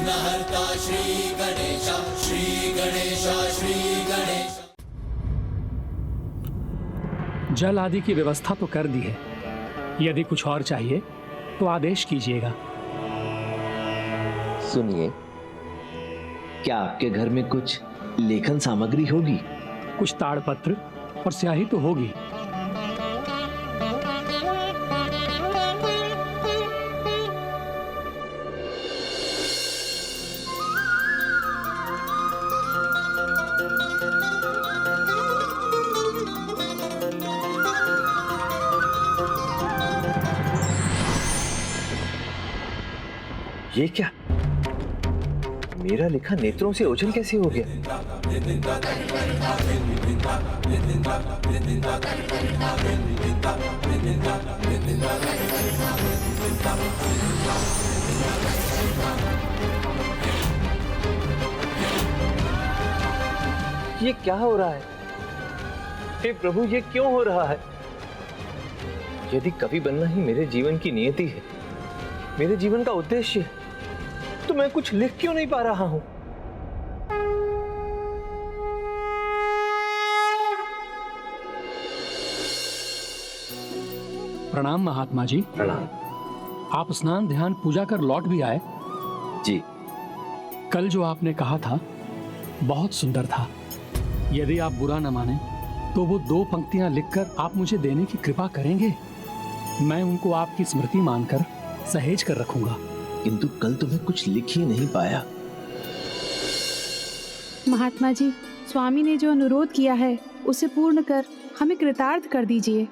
विघ्नहर्ता श्री गणेश, श्री गणेश, श्री गणेश। जल आदि की व्यवस्था तो कर दी है, यदि कुछ और चाहिए तो आदेश कीजिएगा। सुनिए, क्या आपके घर में कुछ लेखन सामग्री होगी? कुछ ताड़पत्र और स्याही तो होगी। ये क्या? मेरा लिखा नेत्रों से ओझल कैसे हो गया? ये क्या हो रहा है? हे प्रभु, ये क्यों हो रहा है? यदि कवि बनना ही मेरे जीवन की नियति है, मेरे जीवन का उद्देश्य है, तो मैं कुछ लिख क्यों नहीं पा रहा हूं? प्रणाम महात्मा जी। प्रणाम। आप स्नान ध्यान पूजा कर लौट भी आए? जी। कल जो आपने कहा था बहुत सुंदर था। यदि आप बुरा न माने तो वो 2 पंक्तियां लिखकर आप मुझे देने की कृपा करेंगे? मैं उनको आपकी स्मृति मानकर सहेज कर रखूंगा। किंतु कल तुम्हें कुछ लिख ही नहीं पाया। महात्मा जी, स्वामी ने जो अनुरोध किया है उसे पूर्ण कर हमें कृतार्थ कर दीजिए।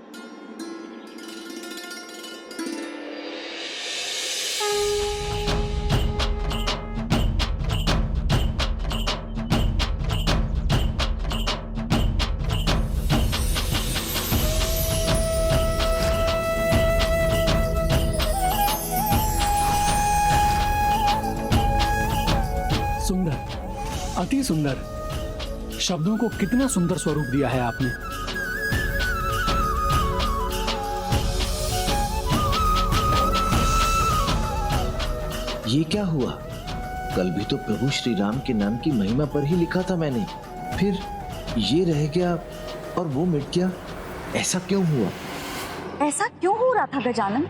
सुंदर, अति सुंदर। शब्दों को कितना सुंदर स्वरूप दिया है आपने। ये क्या हुआ? कल भी तो प्रभु श्री राम के नाम की महिमा पर ही लिखा था मैंने, फिर ये रह गया और वो मिट गया। ऐसा क्यों हुआ? ऐसा क्यों हो रहा था गजानन?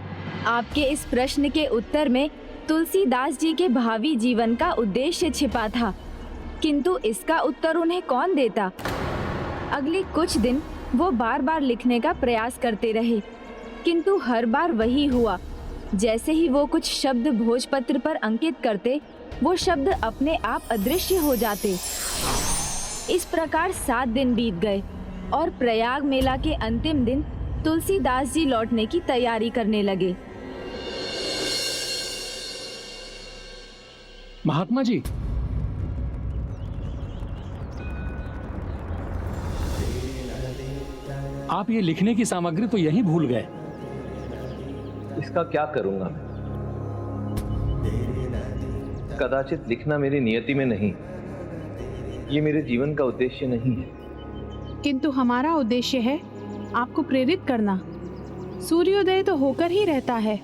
आपके इस प्रश्न के उत्तर में तुलसीदास जी के भावी जीवन का उद्देश्य छिपा था, किंतु इसका उत्तर उन्हें कौन देता। अगले कुछ दिन वो बार बार लिखने का प्रयास करते रहे, किंतु हर बार वही हुआ। जैसे ही वो कुछ शब्द भोजपत्र पर अंकित करते, वो शब्द अपने आप अदृश्य हो जाते। इस प्रकार 7 दिन बीत गए और प्रयाग मेला के अंतिम दिन तुलसीदास जी लौटने की तैयारी करने लगे। महात्मा जी, आप ये लिखने की सामग्री तो यहीं भूल गए। इसका क्या करूंगा मैं? कदाचित लिखना मेरी नियति में नहीं, ये मेरे जीवन का उद्देश्य नहीं है। किंतु हमारा उद्देश्य है आपको प्रेरित करना। सूर्योदय तो होकर ही रहता है,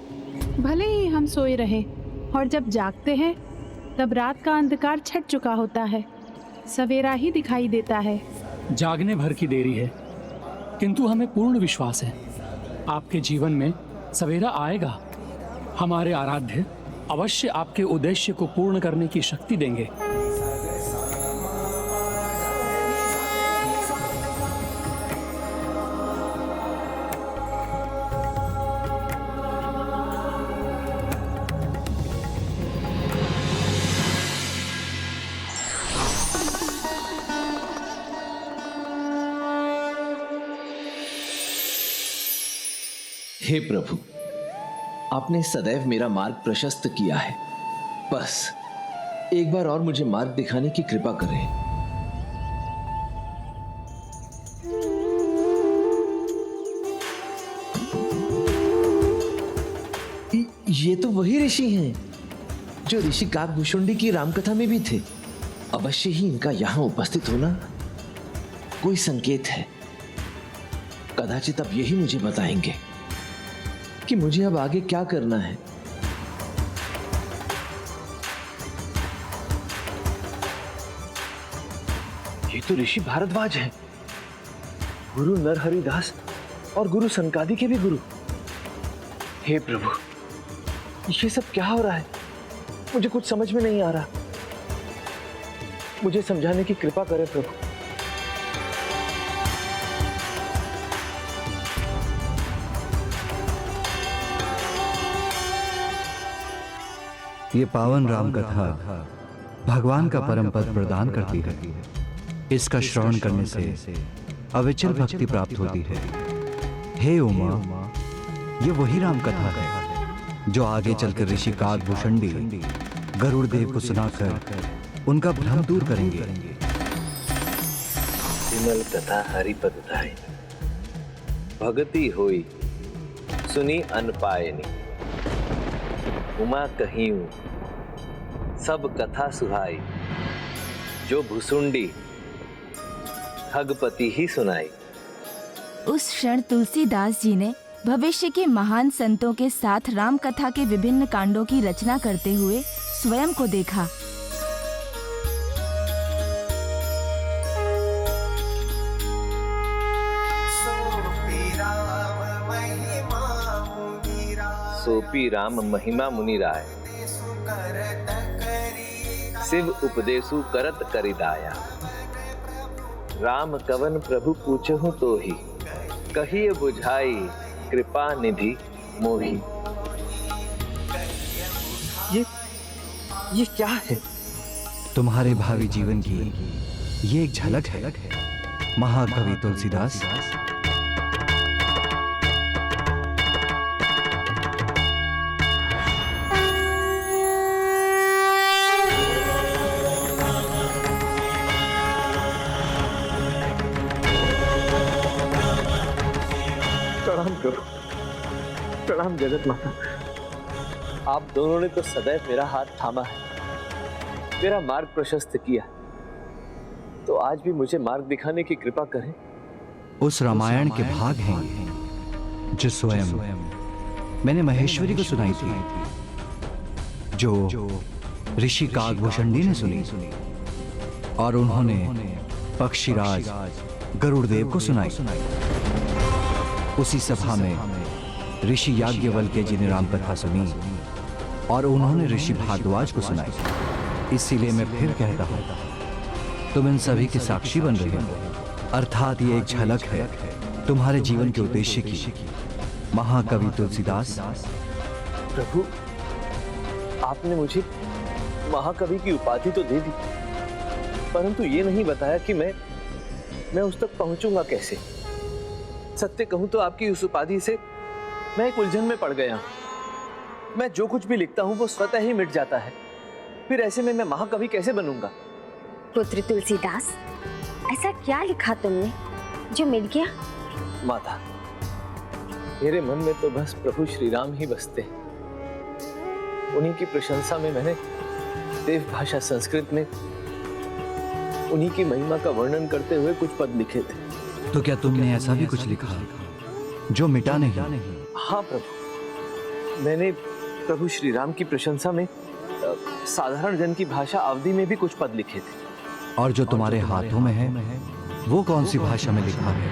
भले ही हम सोए रहे, और जब जागते हैं तब रात का अंधकार छट चुका होता है, सवेरा ही दिखाई देता है। जागने भर की देरी है, किंतु हमें पूर्ण विश्वास है आपके जीवन में सवेरा आएगा। हमारे आराध्य अवश्य आपके उद्देश्य को पूर्ण करने की शक्ति देंगे। हे प्रभु, आपने सदैव मेरा मार्ग प्रशस्त किया है, बस एक बार और मुझे मार्ग दिखाने की कृपा करें। ये तो वही ऋषि हैं जो ऋषि काकभूषुंडी की रामकथा में भी थे। अवश्य ही इनका यहां उपस्थित होना कोई संकेत है। कदाचित अब यही मुझे बताएंगे कि मुझे अब आगे क्या करना है। ये तो ऋषि भारद्वाज है, गुरु नरहरिदास और गुरु सनकादि के भी गुरु। हे प्रभु, ये सब क्या हो रहा है? मुझे कुछ समझ में नहीं आ रहा। मुझे समझाने की कृपा करें प्रभु। ये पावन राम कथा भगवान का परम पद प्रदान करती है। इसका श्रवण करने से अविचल भक्ति प्राप्त होती है। हे उमा, ये वही राम कथा है जो आगे चलकर ऋषि काकभूषुंडी गरुड़ देव को सुनाकर उनका भ्रम दूर करेंगे। विमल कथा हरिपद धाई, भगति होई सुनी अनपायनी। उमा कहियूं सब कथा सुहाई, जो भुसुंडी ठगपति ही सुनाई। उस क्षण तुलसीदास जी ने भविष्य के महान संतों के साथ राम कथा के विभिन्न कांडों की रचना करते हुए स्वयं को देखा। सोपी राम महिमा मुनि राय, शिव उपदेशु करत करिदाया। राम कवन प्रभु पूछहु तो ही, कहिए बुझाई कृपा निधि मोही। ये क्या है? तुम्हारे भावी जीवन की ये एक झलक है महाकवि तुलसीदास। प्रणाम करो, प्रणाम जगत माता। आप दोनों ने तो सदैव मेरा हाथ थामा है, मेरा मार्ग प्रशस्त किया, तो आज भी मुझे मार्ग दिखाने की कृपा करें। उस रामायण के भाग हैं जो स्वयं मैंने महेश्वरी को सुनाई थी, जो ऋषि काकभूषुंडी ने सुनी और उन्होंने पक्षीराज गरुड़देव को सुनाई। उसी सभा में ऋषि याज्ञवल्क्य जी ने राम कथा सुनी और उन्होंने ऋषि भारद्वाज को सुनाई। इसीलिए मैं फिर कहता हूं, तुम इन सभी के साक्षी बन रहे हो। अर्थात ये एक झलक है तुम्हारे जीवन के उद्देश्य की। महाकवि तुलसीदास। प्रभु, आपने मुझे महाकवि की उपाधि तो दे दी, परंतु ये नहीं बताया कि मैं उस तक पहुंचूंगा कैसे। सत्य कहूं तो आपकी उस उपाधि से मैं एक उलझन में पड़ गया हूं। मैं जो कुछ भी लिखता हूं वो स्वतः ही मिट जाता है, फिर ऐसे में मैं महाकवि कैसे बनूंगा? पुत्र तुलसीदास, ऐसा क्या लिखा तुमने जो मिल गया? माता, मेरे मन में तो बस प्रभु श्री राम ही बसते हैं। उन्हीं की प्रशंसा में मैंने देव भाषा संस्कृत में उन्हीं की महिमा का वर्णन करते हुए कुछ पद लिखे थे। तो क्या तुमने ऐसा भी कुछ लिखा जो मिटा नहीं? हाँ प्रभु, मैंने प्रभु श्री राम की प्रशंसा में साधारण जन की भाषा अवधि में भी कुछ पद लिखे थे। और जो तुम्हारे हाथों में है वो कौन सी भाषा में लिखा है?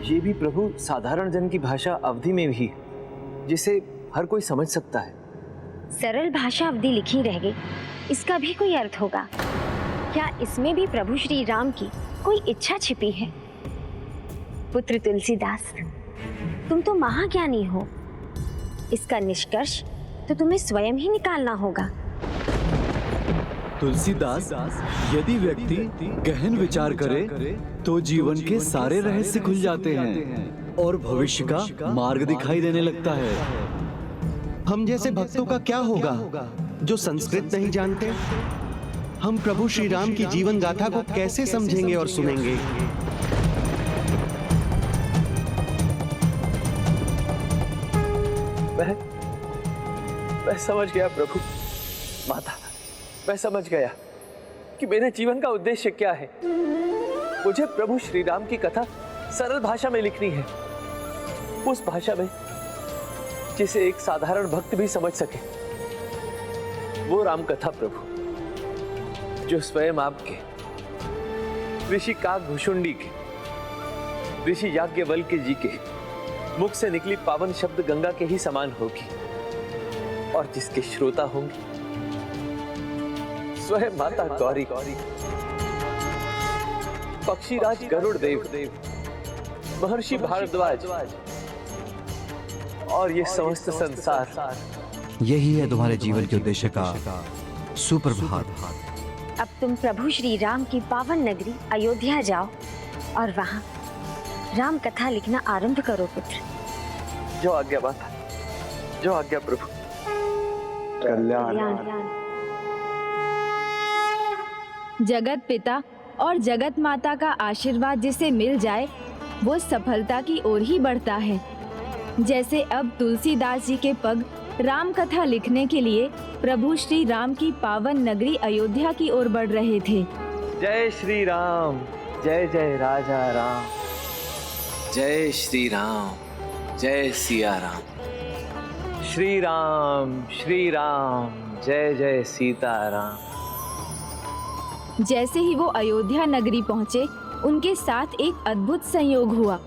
ये भी प्रभु साधारण जन की भाषा अवधि में भी, जिसे हर कोई समझ सकता है। सरल भाषा अवधि लिखी रह गई, इसका भी कोई अर्थ होगा क्या? इसमें भी प्रभु श्री राम की कोई इच्छा छिपी है? पुत्र तुलसीदास, तुम तो महाज्ञानी हो, इसका निष्कर्ष तो तुम्हें स्वयं ही निकालना होगा। तुलसीदास, यदि व्यक्ति गहन विचार करे तो जीवन के सारे रहस्य खुल जाते हैं और भविष्य का मार्ग दिखाई देने लगता है। हम जैसे भक्तों का क्या होगा जो संस्कृत नहीं जानते? हम प्रभु श्री राम की जीवन गाथा को कैसे समझेंगे और सुनेंगे? मैं समझ गया प्रभु। माता, मैं समझ गया कि मेरे जीवन का उद्देश्य क्या है। मुझे प्रभु श्री राम की कथा सरल भाषा में लिखनी है, उस भाषा में जिसे एक साधारण भक्त भी समझ सके। वो राम कथा प्रभु, जो स्वयं आपके ऋषि काकभूषुंडी के, ऋषि याज्ञवल्क्य जी के मुख से निकली पावन शब्द गंगा के ही समान होगी, और जिसके श्रोता होंगे स्वयं माता गौरी, पक्षीराज गरुड़ देव, महर्षि भारद्वाज और ये समस्त संसार। यही है तुम्हारे जीवन के उद्देश्य का सुप्रभात। अब तुम प्रभु श्री राम की पावन नगरी अयोध्या जाओ और वहाँ राम कथा लिखना आरंभ करो पुत्र। जो आज्ञा माता, जो आज्ञा प्रभु। कल्याण। जगत पिता और जगत माता का आशीर्वाद जिसे मिल जाए वो सफलता की ओर ही बढ़ता है। जैसे अब तुलसीदास जी के पग राम कथा लिखने के लिए प्रभु श्री राम की पावन नगरी अयोध्या की ओर बढ़ रहे थे। जय श्री राम, जय जय राजा राम। जय श्री राम, जय सिया राम। श्री राम, जय जय सीताराम। जैसे ही वो अयोध्या नगरी पहुंचे, उनके साथ एक अद्भुत संयोग हुआ।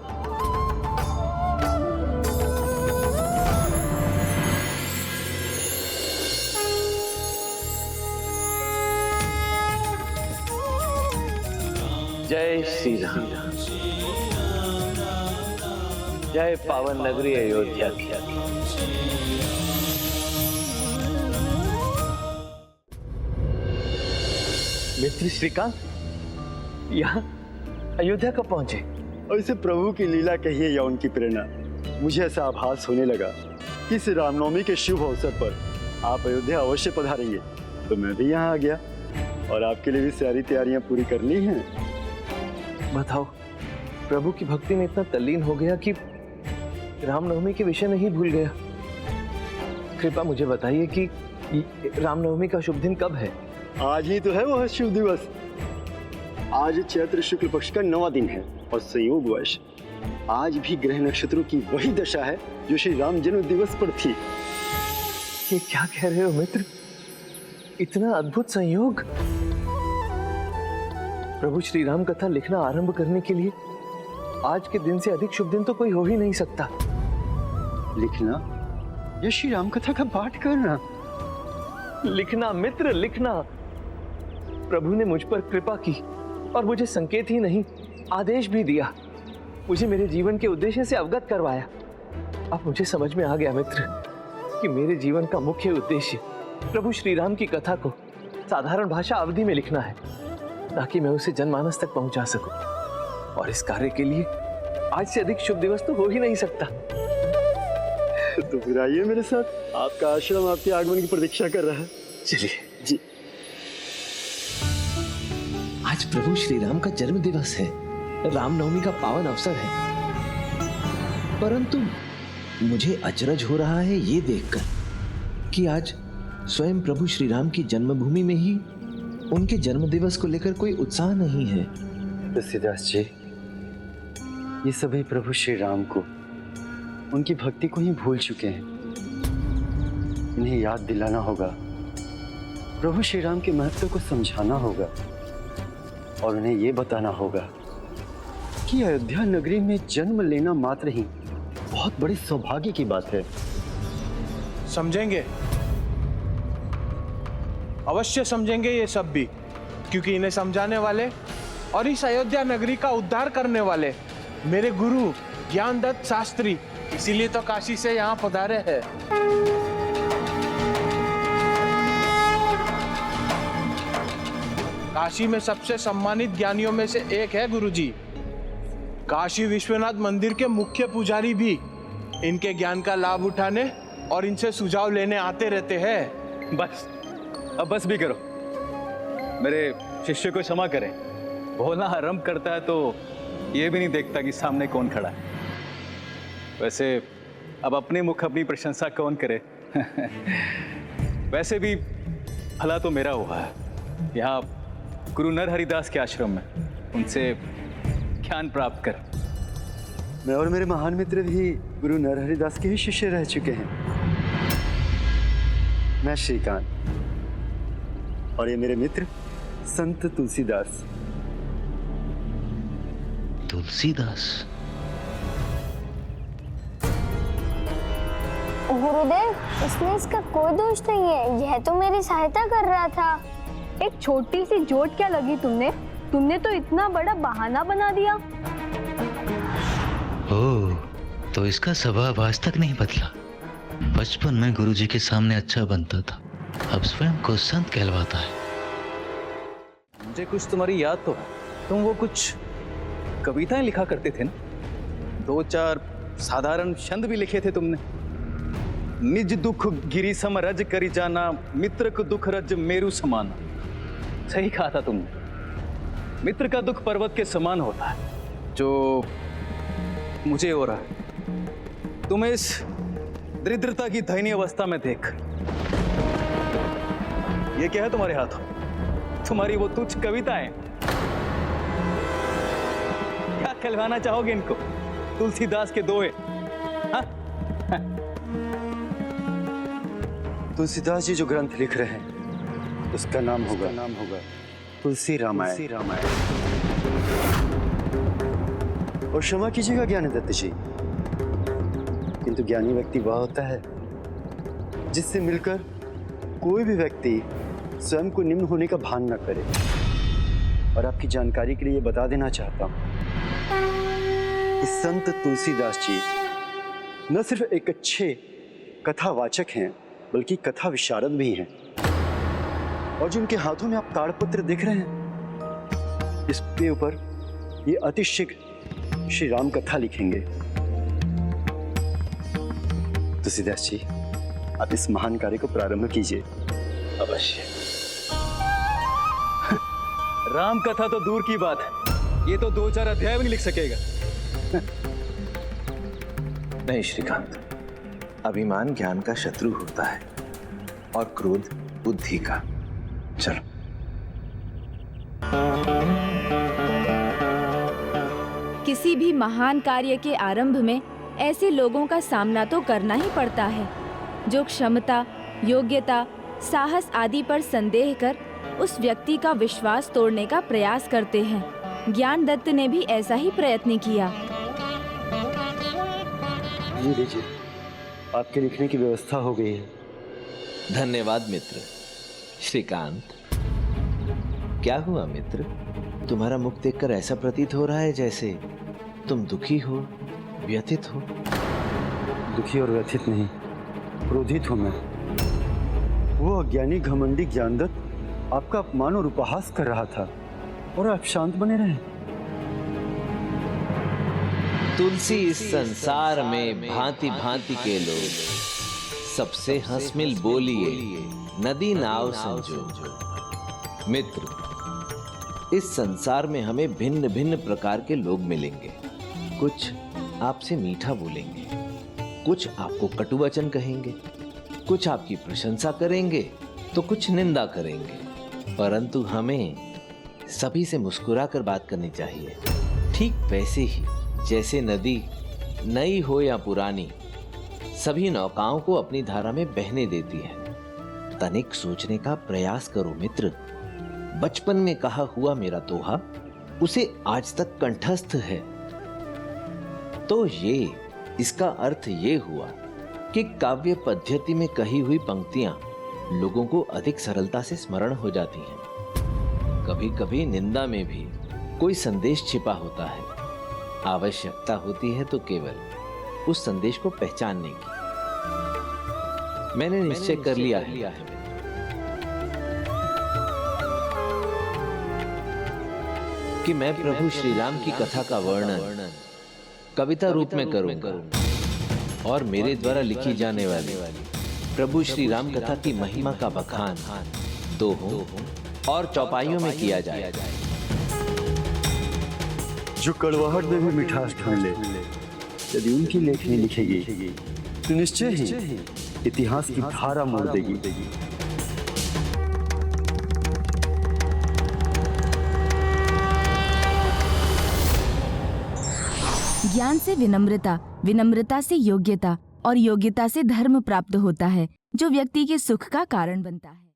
जय श्री राम, जय पावन नगरी अयोध्या की। मित्र श्रीकांत यहाँ अयोध्या कब पहुंचे? ऐसे प्रभु की लीला कहिए या उनकी प्रेरणा, मुझे ऐसा आभास होने लगा कि इस रामनवमी के शुभ अवसर पर आप अयोध्या अवश्य पधारेंगे, तो मैं भी यहाँ आ गया और आपके लिए भी सारी तैयारियां पूरी कर ली हैं। बताओ, प्रभु की भक्ति में इतना तल्लीन हो गया कि रामनवमी के विषय में ही भूल गया। कृपा मुझे बताइए कि रामनवमी का शुभ दिन कब है? आज ही तो है वह शुभ दिवस। आज चैत्र शुक्ल पक्ष का 9वां दिन है और संयोगवश आज भी ग्रह नक्षत्रों की वही दशा है जो श्री राम जन्म दिवस पर थी। ये क्या कह रहे हो मित्र? इतना अद्भुत संयोग! प्रभु श्री राम कथा लिखना आरंभ करने के लिए आज के दिन से अधिक शुभ दिन तो कोई हो ही नहीं सकता। लिखना या श्री राम कथा का पाठ करना? लिखना मित्र, लिखना। प्रभु ने मुझ पर कृपा की और मुझे संकेत ही नहीं, आदेश भी दिया। मुझे मेरे जीवन के उद्देश्य से अवगत करवाया। अब मुझे समझ में आ गया मित्र कि मेरे जीवन का मुख्य उद्देश्य प्रभु श्री राम की कथा को साधारण भाषा अवधि में लिखना है, ताकि मैं उसे जनमानस तक पहुंचा सकूं। और इस कार्य के लिए आज से अधिक शुभ दिवस तो हो ही नहीं सकता। तो फिर आइए मेरे साथ, आपका आश्रम आपके आगमन की प्रतीक्षा कर रहा है। चलिए जी। आज प्रभु श्री राम का जन्म दिवस है, रामनवमी का पावन अवसर है। परंतु मुझे अचरज हो रहा है ये देखकर कि आज स्वयं प्रभु श्री राम की जन्मभूमि में ही उनके जन्म दिवस को लेकर कोई उत्साह नहीं है। तुलसीदास जी, ये सभी प्रभु श्री राम को, उनकी भक्ति को ही भूल चुके हैं। इन्हें याद दिलाना होगा, प्रभु श्री राम के महत्व को समझाना होगा और उन्हें ये बताना होगा कि अयोध्या नगरी में जन्म लेना मात्र ही बहुत बड़े सौभाग्य की बात है। समझेंगे, अवश्य समझेंगे ये सब भी, क्योंकि इन्हें समझाने वाले और इस अयोध्या नगरी का उद्धार करने वाले मेरे गुरु ज्ञानदत्त शास्त्री इसीलिए तो काशी से यहाँ पधारे हैं। काशी में सबसे सम्मानित ज्ञानियों में से एक है गुरुजी। काशी विश्वनाथ मंदिर के मुख्य पुजारी भी इनके ज्ञान का लाभ उठाने और इनसे सुझाव लेने आते रहते हैं। बस, अब बस भी करो। मेरे शिष्य को क्षमा करें, बोलना आरंभ करता है तो ये भी नहीं देखता कि सामने कौन खड़ा है। वैसे अब अपने मुख अपनी प्रशंसा कौन करे। वैसे भी भला तो मेरा हुआ है यहाँ गुरु नरहरिदास के आश्रम में, उनसे ज्ञान प्राप्त कर। मैं और मेरे महान मित्र भी गुरु नरहरिदास के ही शिष्य रह चुके हैं। मैं श्रीकांत और ये मेरे मित्र संत तुलसीदास। तुलसीदास? गुरुदेव, इसमें इसका कोई दोष नहीं है, यह तो मेरी सहायता कर रहा था। एक छोटी सी चोट क्या लगी तुमने तो इतना बड़ा बहाना बना दिया। ओह, तो इसका स्वभाव आज तक नहीं बदला। बचपन में गुरुजी के सामने अच्छा बनता था, अब स्वयं को संत कहलवाता है। मुझे कुछ तुम्हारी याद तो है, तुम वो कुछ कविताएं लिखा करते थे ना, 2-4 साधारण छंद भी लिखे थे तुमने। निज दुख गिरी सम रज करी जाना, मित्र को दुख रज मेरु समाना। सही कहा था तुमने, मित्र का दुख पर्वत के समान होता है, जो मुझे हो रहा है। तुम्हें इस दरिद्रता की दयनीय अवस्था में देख, ये क्या है तुम्हारे हाथों? तुम्हारी वो तुच्छ कविताएं, क्या कहलवाना चाहोगे इनको? तुलसीदास के दोहे? हाँ? तुलसीदास जी जो ग्रंथ लिख रहे हैं उसका नाम होगा तुलसी रामायण। और क्षमा कीजिएगा ज्ञानदत्त जी, किंतु ज्ञानी व्यक्ति वह होता है जिससे मिलकर कोई भी व्यक्ति स्वयं को निम्न होने का भान न करे। और आपकी जानकारी के लिए ये बता देना चाहता हूं कि संत तुलसीदास जी न सिर्फ एक अच्छे कथावाचक हैं, बल्कि कथा विशारद भी हैं। और जो उनके हाथों में आप ताड़पत्र देख रहे हैं, इसके ऊपर ये अति शीघ्र श्री राम कथा लिखेंगे। तुलसीदास जी, आप इस महान कार्य को प्रारंभ कीजिए। अवश्य। राम कथा तो दूर की बात है, ये तो 2-4 अध्याय भी नहीं लिख सकेगा। नहीं श्रीकांत, अभिमान ज्ञान का शत्रु होता है और क्रोध बुद्धि का। चलो। किसी भी महान कार्य के आरंभ में ऐसे लोगों का सामना तो करना ही पड़ता है, जो क्षमता, योग्यता, साहस आदि पर संदेह कर उस व्यक्ति का विश्वास तोड़ने का प्रयास करते हैं। ज्ञानदत्त ने भी ऐसा ही प्रयत्न किया। ये लीजिए, आपके लिखने की व्यवस्था हो गई है। धन्यवाद मित्र। श्रीकांत, क्या हुआ मित्र? तुम्हारा मुख देखकर ऐसा प्रतीत हो रहा है जैसे तुम दुखी हो, व्यथित हो। दुखी और व्यथित नहीं, क्रोधित हूं मैं। वो अज्ञानी घमंडी ज्ञानदत्त आपका अपमान और उपहास कर रहा था, और आप शांत बने रहे। तुलसी, इस संसार में भांति भांति के लोग, सबसे हंस मिल बोलिए, नदी नाव संजो। मित्र, इस संसार में हमें भिन्न भिन्न प्रकार के लोग मिलेंगे। कुछ आपसे मीठा बोलेंगे, कुछ आपको कटु वचन कहेंगे, कुछ आपकी प्रशंसा करेंगे तो कुछ निंदा करेंगे। परंतु हमें सभी से मुस्कुराकर बात करनी चाहिए। ठीक वैसे ही जैसे नदी, नई हो या पुरानी, सभी नौकाओं को अपनी धारा में बहने देती है। तनिक सोचने का प्रयास करो मित्र। बचपन में कहा हुआ मेरा दोहा उसे आज तक कंठस्थ है। तो ये, इसका अर्थ ये हुआ कि काव्य पद्धति में कही हुई पंक्तियां लोगों को अधिक सरलता से स्मरण हो जाती हैं। कभी कभी निंदा में भी कोई संदेश छिपा होता है। आवश्यकता होती है तो केवल उस संदेश को पहचानने की। मैंने निश्चय कर लिया है कि मैं प्रभु श्री राम की कथा का वर्णन कविता रूप में करूंगा, और मेरे द्वारा लिखी जाने वाली प्रभु श्री राम कथा की महिमा का बखान दोहों और चौपाइयों में किया जाए। जो कड़वाहट में भी मिठास ढूंढ ले, यदि उनकी लेखनी लिखेगी तो निश्चय ही इतिहास की धारा मोड़ देगी। ज्ञान से विनम्रता, विनम्रता से योग्यता और योग्यता से धर्म प्राप्त होता है, जो व्यक्ति के सुख का कारण बनता है।